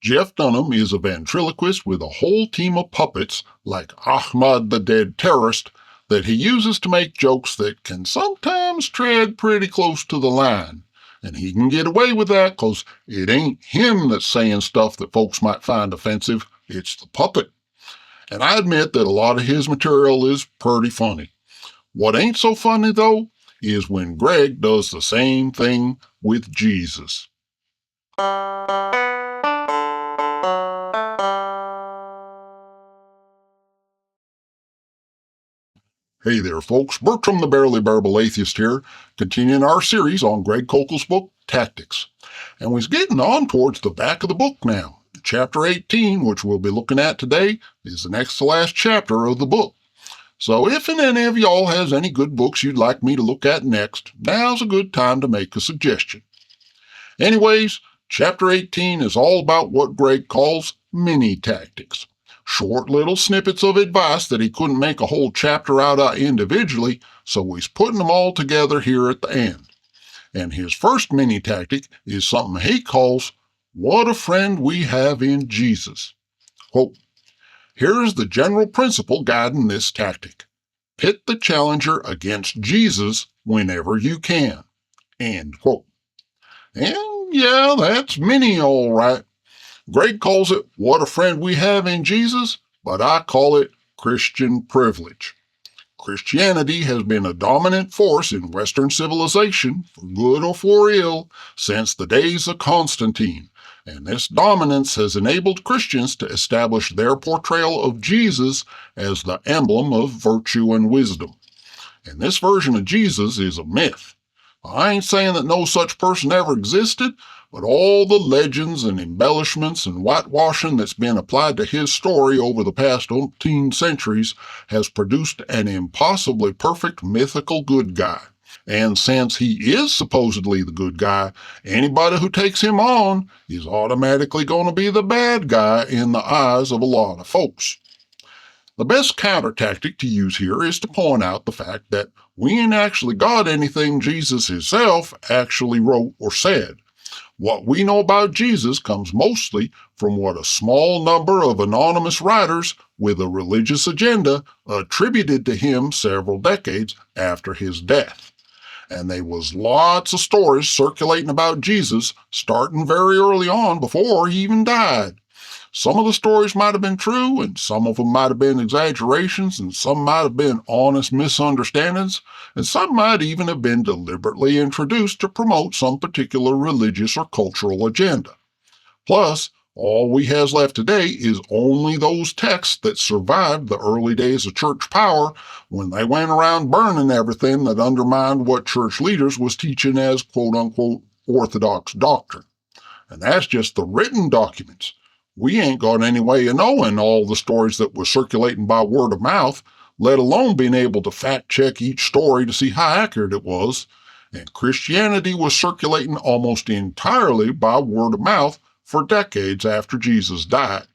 Jeff Dunham is a ventriloquist with a whole team of puppets, like Ahmad the Dead Terrorist, that he uses to make jokes that can sometimes tread pretty close to the line. And he can get away with that because it ain't him that's saying stuff that folks might find offensive, it's the puppet. And I admit that a lot of his material is pretty funny. What ain't so funny, though, is when Greg does the same thing with Jesus. Hey there, folks. Bertram the Barely Bearable Atheist here, continuing our series on Greg Koukl's book, Tactics. And we're getting on towards the back of the book now. Chapter 18, which we'll be looking at today, is the next to last chapter of the book. So if any of y'all has any good books you'd like me to look at next, now's a good time to make a suggestion. Anyways, Chapter 18 is all about what Greg calls mini-tactics. Short little snippets of advice that he couldn't make a whole chapter out of individually, so he's putting them all together here at the end. And his first mini-tactic is something he calls, "What a friend we have in Jesus." Quote, "Here's the general principle guiding this tactic. Pit the challenger against Jesus whenever you can." End quote. And yeah, that's mini all right. Greg calls it "What a friend we have in Jesus," but I call it Christian privilege. Christianity has been a dominant force in Western civilization, for good or for ill, since the days of Constantine, and this dominance has enabled Christians to establish their portrayal of Jesus as the emblem of virtue and wisdom. And this version of Jesus is a myth. I ain't saying that no such person ever existed, but all the legends and embellishments and whitewashing that's been applied to his story over the past 18 centuries has produced an impossibly perfect mythical good guy. And since he is supposedly the good guy, anybody who takes him on is automatically going to be the bad guy in the eyes of a lot of folks. The best counter tactic to use here is to point out the fact that we ain't actually got anything Jesus himself actually wrote or said. What we know about Jesus comes mostly from what a small number of anonymous writers with a religious agenda attributed to him several decades after his death. And there was lots of stories circulating about Jesus starting very early on before he even died. Some of the stories might have been true, and some of them might have been exaggerations, and some might have been honest misunderstandings, and some might even have been deliberately introduced to promote some particular religious or cultural agenda. Plus, all we has left today is only those texts that survived the early days of church power when they went around burning everything that undermined what church leaders was teaching as quote-unquote orthodox doctrine. And that's just the written documents. We ain't got any way of knowing all the stories that were circulating by word of mouth, let alone being able to fact-check each story to see how accurate it was. And Christianity was circulating almost entirely by word of mouth for decades after Jesus died.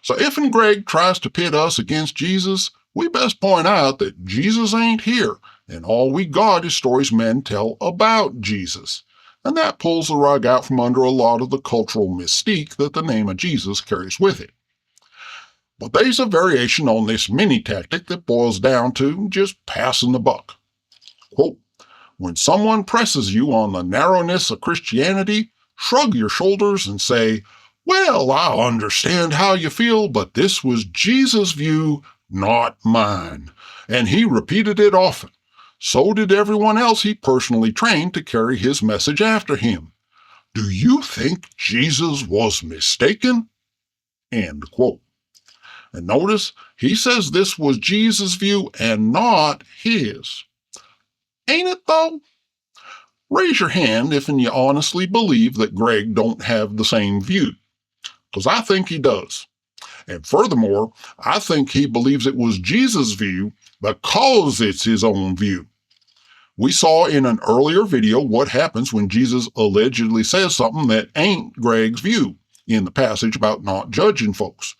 So if and Greg tries to pit us against Jesus, we best point out that Jesus ain't here, and all we got is stories men tell about Jesus. And that pulls the rug out from under a lot of the cultural mystique that the name of Jesus carries with it. But there's a variation on this mini-tactic that boils down to just passing the buck. Quote, "When someone presses you on the narrowness of Christianity, shrug your shoulders and say, 'Well, I understand how you feel, but this was Jesus' view, not mine. And he repeated it often. So did everyone else he personally trained to carry his message after him. Do you think Jesus was mistaken?'" End quote. And notice, he says this was Jesus' view and not his. Ain't it though? Raise your hand if you honestly believe that Greg don't have the same view, because I think he does. And furthermore, I think he believes it was Jesus' view because it's his own view. We saw in an earlier video what happens when Jesus allegedly says something that ain't Greg's view in the passage about not judging folks.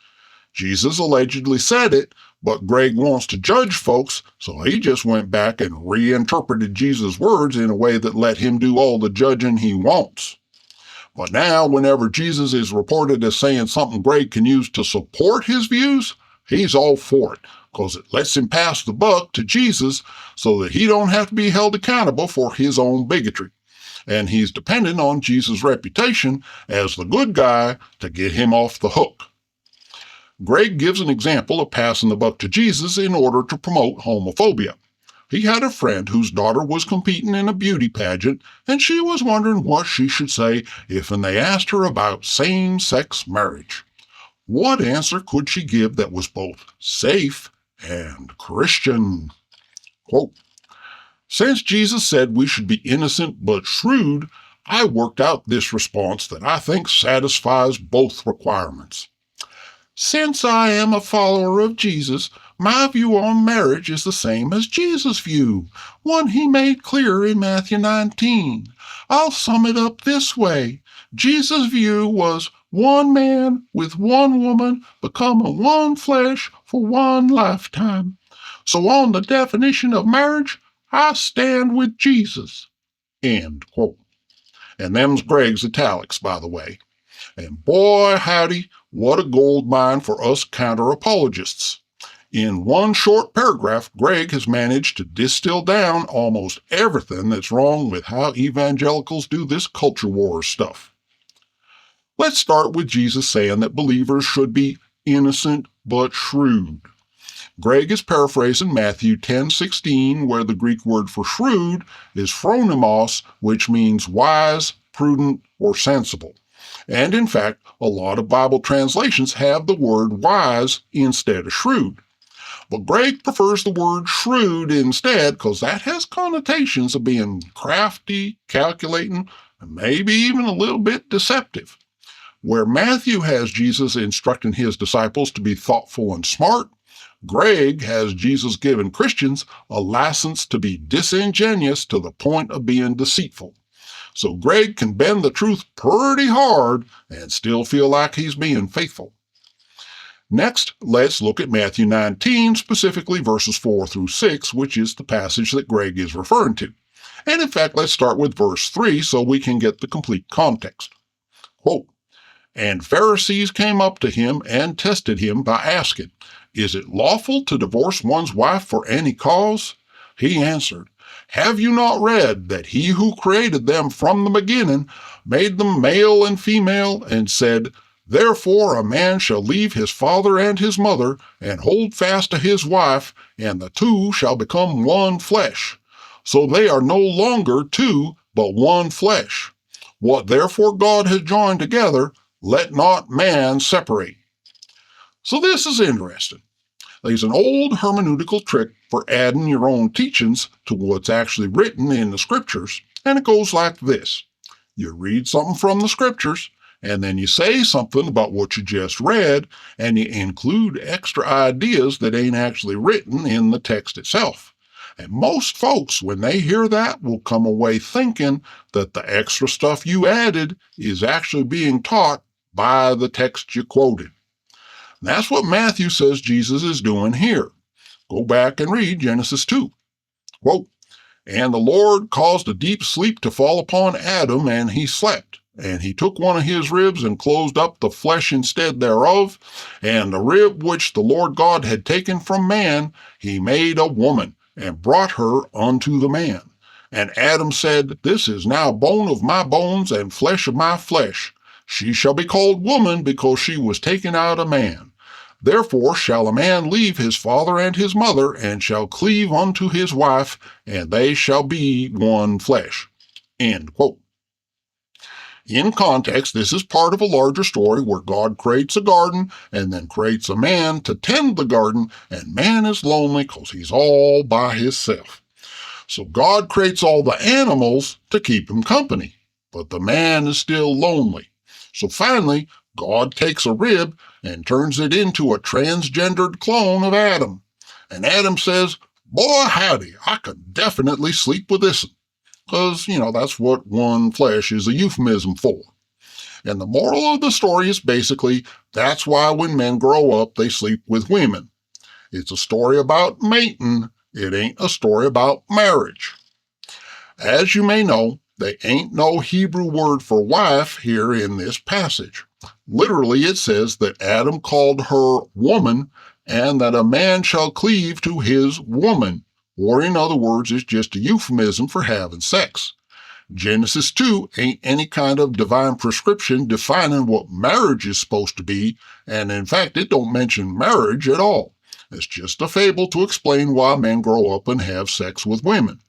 Jesus allegedly said it, but Greg wants to judge folks, so he just went back and reinterpreted Jesus' words in a way that let him do all the judging he wants. But now, whenever Jesus is reported as saying something Greg can use to support his views, he's all for it, because it lets him pass the buck to Jesus so that he don't have to be held accountable for his own bigotry. And he's dependent on Jesus' reputation as the good guy to get him off the hook. Greg gives an example of passing the buck to Jesus in order to promote homophobia. He had a friend whose daughter was competing in a beauty pageant, and she was wondering what she should say if they asked her about same-sex marriage. What answer could she give that was both safe and Christian? Quote, "Since Jesus said we should be innocent but shrewd, I worked out this response that I think satisfies both requirements. Since I am a follower of Jesus, my view on marriage is the same as Jesus' view, one he made clear in Matthew 19. I'll sum it up this way. Jesus' view was one man with one woman becoming one flesh for one lifetime. So on the definition of marriage, I stand with Jesus." End quote. And them's Greg's italics, by the way. And boy, howdy, what a gold mine for us counter-apologists. In one short paragraph, Greg has managed to distill down almost everything that's wrong with how evangelicals do this culture war stuff. Let's start with Jesus saying that believers should be innocent but shrewd. Greg is paraphrasing Matthew 10:16, where the Greek word for shrewd is phronimos, which means wise, prudent, or sensible. And in fact, a lot of Bible translations have the word wise instead of shrewd. But Greg prefers the word shrewd instead because that has connotations of being crafty, calculating, and maybe even a little bit deceptive. Where Matthew has Jesus instructing his disciples to be thoughtful and smart, Greg has Jesus giving Christians a license to be disingenuous to the point of being deceitful. So Greg can bend the truth pretty hard and still feel like he's being faithful. Next, let's look at Matthew 19, specifically verses 4 through 6, which is the passage that Greg is referring to. And in fact, let's start with verse 3 so we can get the complete context. Quote, "And Pharisees came up to him and tested him by asking, 'Is it lawful to divorce one's wife for any cause?' He answered, 'Have you not read that he who created them from the beginning made them male and female, and said, Therefore a man shall leave his father and his mother, and hold fast to his wife, and the two shall become one flesh. So they are no longer two, but one flesh. What therefore God has joined together, let not man separate.'" So this is interesting. There's an old hermeneutical trick for adding your own teachings to what's actually written in the scriptures, and it goes like this. You read something from the scriptures, and then you say something about what you just read, and you include extra ideas that ain't actually written in the text itself. And most folks, when they hear that, will come away thinking that the extra stuff you added is actually being taught by the text you quoted. That's what Matthew says Jesus is doing here. Go back and read Genesis 2. Quote, "And the Lord caused a deep sleep to fall upon Adam, and he slept. And he took one of his ribs and closed up the flesh instead thereof. And the rib which the Lord God had taken from man, he made a woman, and brought her unto the man. And Adam said, This is now bone of my bones and flesh of my flesh. She shall be called woman, because she was taken out of man. Therefore shall a man leave his father and his mother, and shall cleave unto his wife, and they shall be one flesh." End quote. In context, this is part of a larger story where God creates a garden and then creates a man to tend the garden, and man is lonely because he's all by himself. So God creates all the animals to keep him company, but the man is still lonely. So finally, God takes a rib and turns it into a transgendered clone of Adam. And Adam says, "Boy, howdy, I could definitely sleep with this one." Because, that's what one flesh is a euphemism for. And the moral of the story is basically, that's why when men grow up, they sleep with women. It's a story about mating. It ain't a story about marriage. As you may know, There ain't no Hebrew word for wife here in this passage. Literally, it says that Adam called her woman and that a man shall cleave to his woman, or in other words, it's just a euphemism for having sex. Genesis 2 ain't any kind of divine prescription defining what marriage is supposed to be, and in fact, it don't mention marriage at all. It's just a fable to explain why men grow up and have sex with women.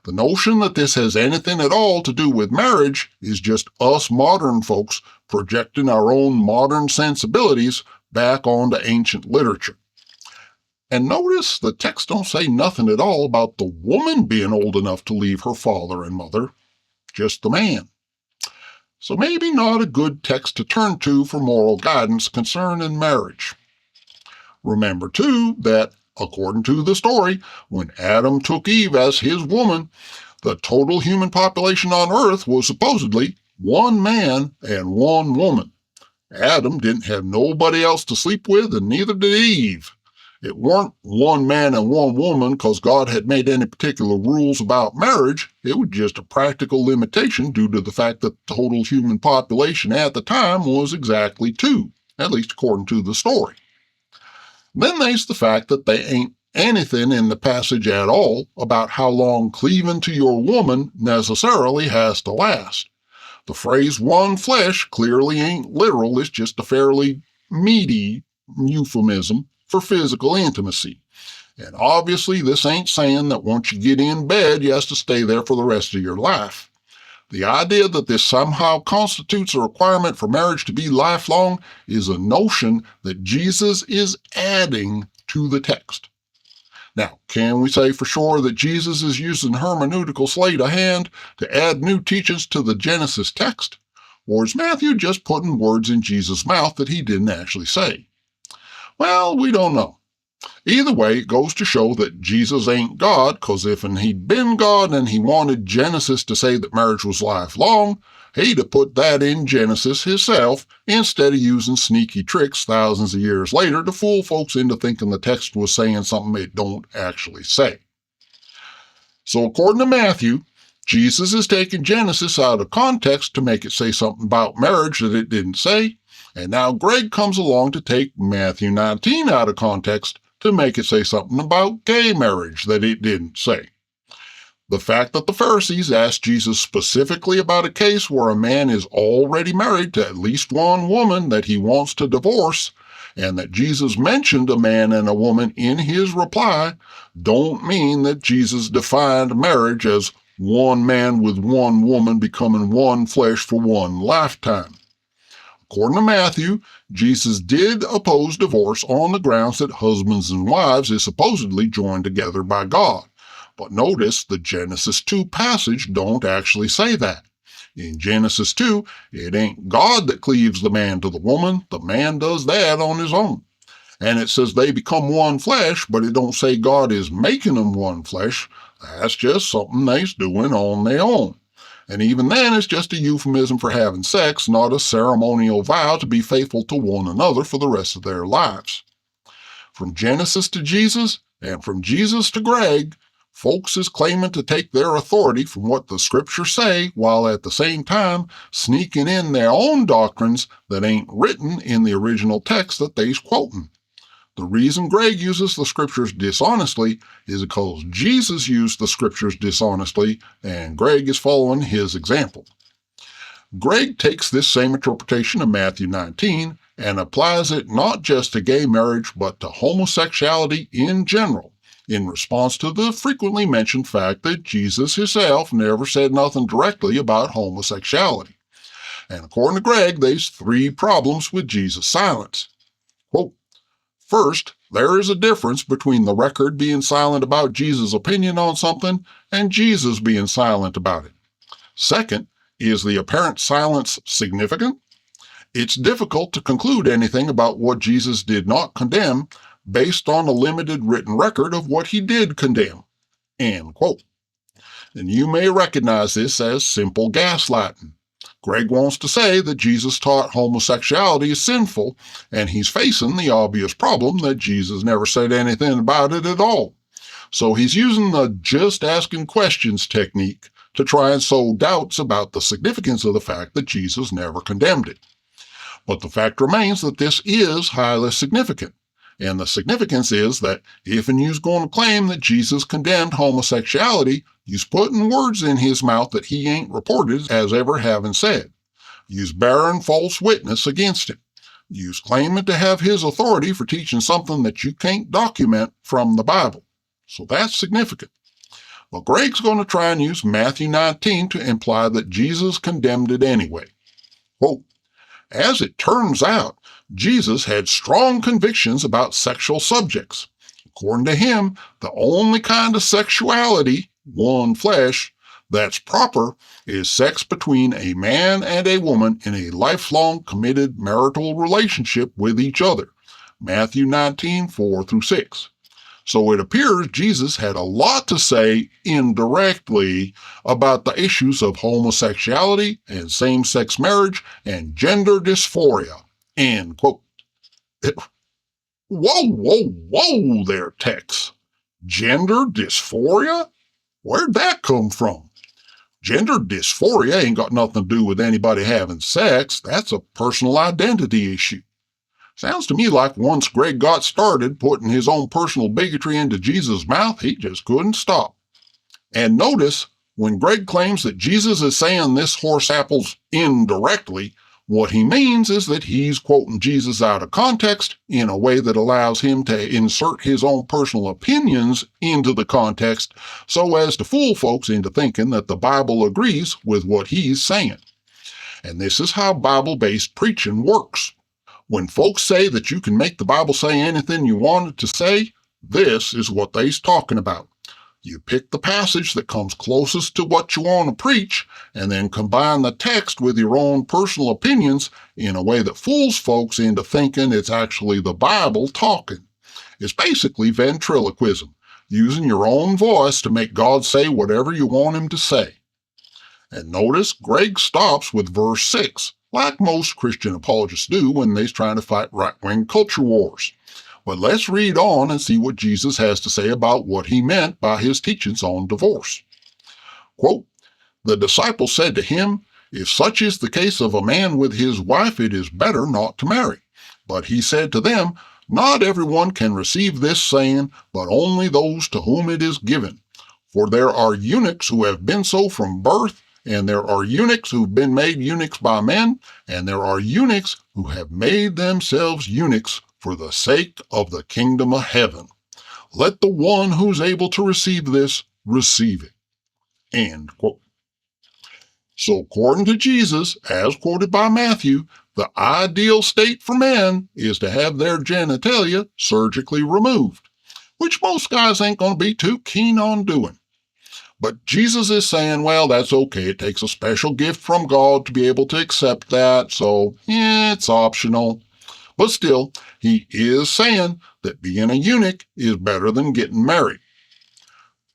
The notion that this has anything at all to do with marriage is just us modern folks projecting our own modern sensibilities back onto ancient literature. And notice the text don't say nothing at all about the woman being old enough to leave her father and mother, just the man. So maybe not a good text to turn to for moral guidance concerning marriage. Remember, too, that according to the story, when Adam took Eve as his woman, the total human population on Earth was supposedly one man and one woman. Adam didn't have nobody else to sleep with, and neither did Eve. It weren't one man and one woman because God had made any particular rules about marriage. It was just a practical limitation due to the fact that the total human population at the time was exactly two, at least according to the story. Then there's the fact that there ain't anything in the passage at all about how long cleaving to your woman necessarily has to last. The phrase one flesh clearly ain't literal, it's just a fairly meaty euphemism for physical intimacy. And obviously this ain't saying that once you get in bed, you have to stay there for the rest of your life. The idea that this somehow constitutes a requirement for marriage to be lifelong is a notion that Jesus is adding to the text. Now, can we say for sure that Jesus is using hermeneutical sleight of hand to add new teachings to the Genesis text? Or is Matthew just putting words in Jesus' mouth that he didn't actually say? Well, we don't know. Either way, it goes to show that Jesus ain't God, because if he'd been God and he wanted Genesis to say that marriage was lifelong, he'd have put that in Genesis himself instead of using sneaky tricks thousands of years later to fool folks into thinking the text was saying something it don't actually say. So according to Matthew, Jesus is taking Genesis out of context to make it say something about marriage that it didn't say, and now Greg comes along to take Matthew 19 out of context to make it say something about gay marriage that it didn't say. The fact that the Pharisees asked Jesus specifically about a case where a man is already married to at least one woman that he wants to divorce, and that Jesus mentioned a man and a woman in his reply, don't mean that Jesus defined marriage as one man with one woman becoming one flesh for one lifetime. According to Matthew, Jesus did oppose divorce on the grounds that husbands and wives is supposedly joined together by God. But notice the Genesis 2 passage don't actually say that. In Genesis 2, it ain't God that cleaves the man to the man does that on his own. And it says they become one flesh, but it don't say God is making them one flesh. That's just something they's doing on their own. And even then, it's just a euphemism for having sex, not a ceremonial vow to be faithful to one another for the rest of their lives. From Genesis to Jesus, and from Jesus to Greg, folks is claiming to take their authority from what the scriptures say, while at the same time sneaking in their own doctrines that ain't written in the original text that they's quoting. The reason Greg uses the scriptures dishonestly is because Jesus used the scriptures dishonestly, and Greg is following his example. Greg takes this same interpretation of Matthew 19 and applies it not just to gay marriage, but to homosexuality in general, in response to the frequently mentioned fact that Jesus himself never said nothing directly about homosexuality. And according to Greg, there's 3 problems with Jesus' silence. Quote, first, there is a difference between the record being silent about Jesus' opinion on something and Jesus being silent about it. Second, is the apparent silence significant? It's difficult to conclude anything about what Jesus did not condemn based on a limited written record of what he did condemn. End quote. And you may recognize this as simple gaslighting. Greg wants to say that Jesus taught homosexuality is sinful, and he's facing the obvious problem that Jesus never said anything about it at all. So he's using the just asking questions technique to try and sow doubts about the significance of the fact that Jesus never condemned it. But the fact remains that this is highly significant. And the significance is that if and you's going to claim that Jesus condemned homosexuality, you's putting words in his mouth that he ain't reported as ever having said. You's bearing false witness against him. You's claiming to have his authority for teaching something that you can't document from the Bible. So that's significant. Well, Greg's going to try and use Matthew 19 to imply that Jesus condemned it anyway. Quote, as it turns out, Jesus had strong convictions about sexual subjects. According to him, the only kind of sexuality, one flesh, that's proper is sex between a man and a woman in a lifelong committed marital relationship with each other. Matthew 19, 4-6. So it appears Jesus had a lot to say indirectly about the issues of homosexuality and same-sex marriage and gender dysphoria. End quote. Whoa there, Tex. Gender dysphoria? Where'd that come from? Gender dysphoria ain't got nothing to do with anybody having sex. That's a personal identity issue. Sounds to me like once Greg got started putting his own personal bigotry into Jesus' mouth, he just couldn't stop. And notice, when Greg claims that Jesus is saying this horse apples indirectly, what he means is that he's quoting Jesus out of context in a way that allows him to insert his own personal opinions into the context so as to fool folks into thinking that the Bible agrees with what he's saying. And this is how Bible-based preaching works. When folks say that you can make the Bible say anything you want it to say, this is what they's talking about. You pick the passage that comes closest to what you want to preach, and then combine the text with your own personal opinions in a way that fools folks into thinking it's actually the Bible talking. It's basically ventriloquism, using your own voice to make God say whatever you want him to say. And notice Greg stops with verse 6, like most Christian apologists do when they're trying to fight right-wing culture wars. But let's read on and see what Jesus has to say about what he meant by his teachings on divorce. Quote, the disciples said to him, if such is the case of a man with his wife, it is better not to marry. But he said to them, not everyone can receive this saying, but only those to whom it is given. For there are eunuchs who have been so from birth, and there are eunuchs who've been made eunuchs by men, and there are eunuchs who have made themselves eunuchs for the sake of the kingdom of heaven. Let the one who's able to receive this, receive it. End quote. So according to Jesus, as quoted by Matthew, the ideal state for men is to have their genitalia surgically removed, which most guys ain't going to be too keen on doing. But Jesus is saying, well, that's okay. It takes a special gift from God to be able to accept that, so it's optional. But still, he is saying that being a eunuch is better than getting married.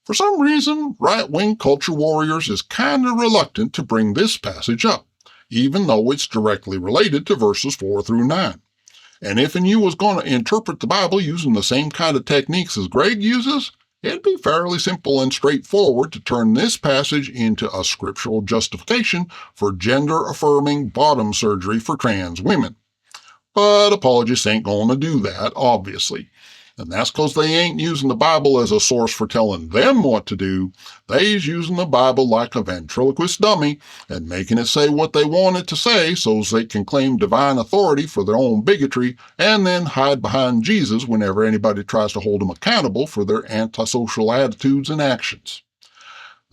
For some reason, right-wing culture warriors is kind of reluctant to bring this passage up, even though it's directly related to verses 4-9. And if and you was going to interpret the Bible using the same kind of techniques as Greg uses, it'd be fairly simple and straightforward to turn this passage into a scriptural justification for gender-affirming bottom surgery for trans women. But apologists ain't going to do that, obviously. And that's because they ain't using the Bible as a source for telling them what to do. They's using the Bible like a ventriloquist dummy and making it say what they want it to say so they can claim divine authority for their own bigotry and then hide behind Jesus whenever anybody tries to hold them accountable for their antisocial attitudes and actions.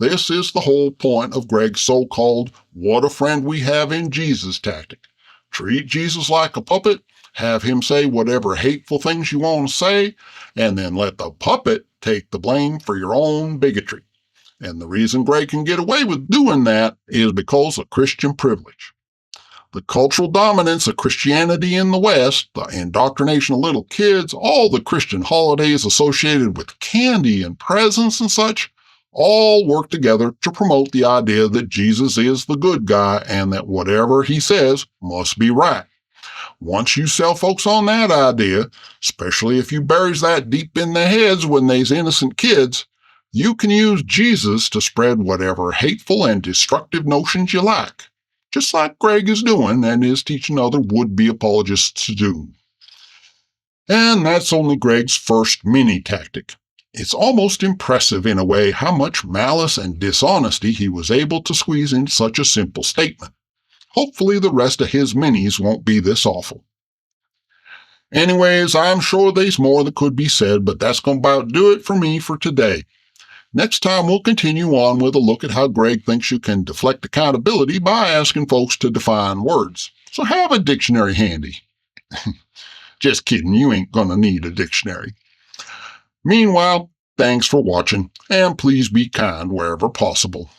This is the whole point of Greg's so-called "what a friend we have in Jesus" tactic. Treat Jesus like a puppet, have him say whatever hateful things you want to say, and then let the puppet take the blame for your own bigotry. And the reason Greg can get away with doing that is because of Christian privilege. The cultural dominance of Christianity in the West, the indoctrination of little kids, all the Christian holidays associated with candy and presents and such, all work together to promote the idea that Jesus is the good guy and that whatever he says must be right. Once you sell folks on that idea, especially if you buries that deep in their heads when they's innocent kids, You can use Jesus to spread whatever hateful and destructive notions you like, just like Greg is doing and is teaching other would-be apologists to do. And that's only Greg's first mini tactic. It's almost impressive in a way how much malice and dishonesty he was able to squeeze into such a simple statement. Hopefully the rest of his minis won't be this awful. Anyways, I'm sure there's more that could be said, but that's going to about do it for me for today. Next time we'll continue on with a look at how Greg thinks you can deflect accountability by asking folks to define words. So have a dictionary handy. Just kidding, you ain't gonna need a dictionary. Meanwhile, thanks for watching, and please be kind wherever possible.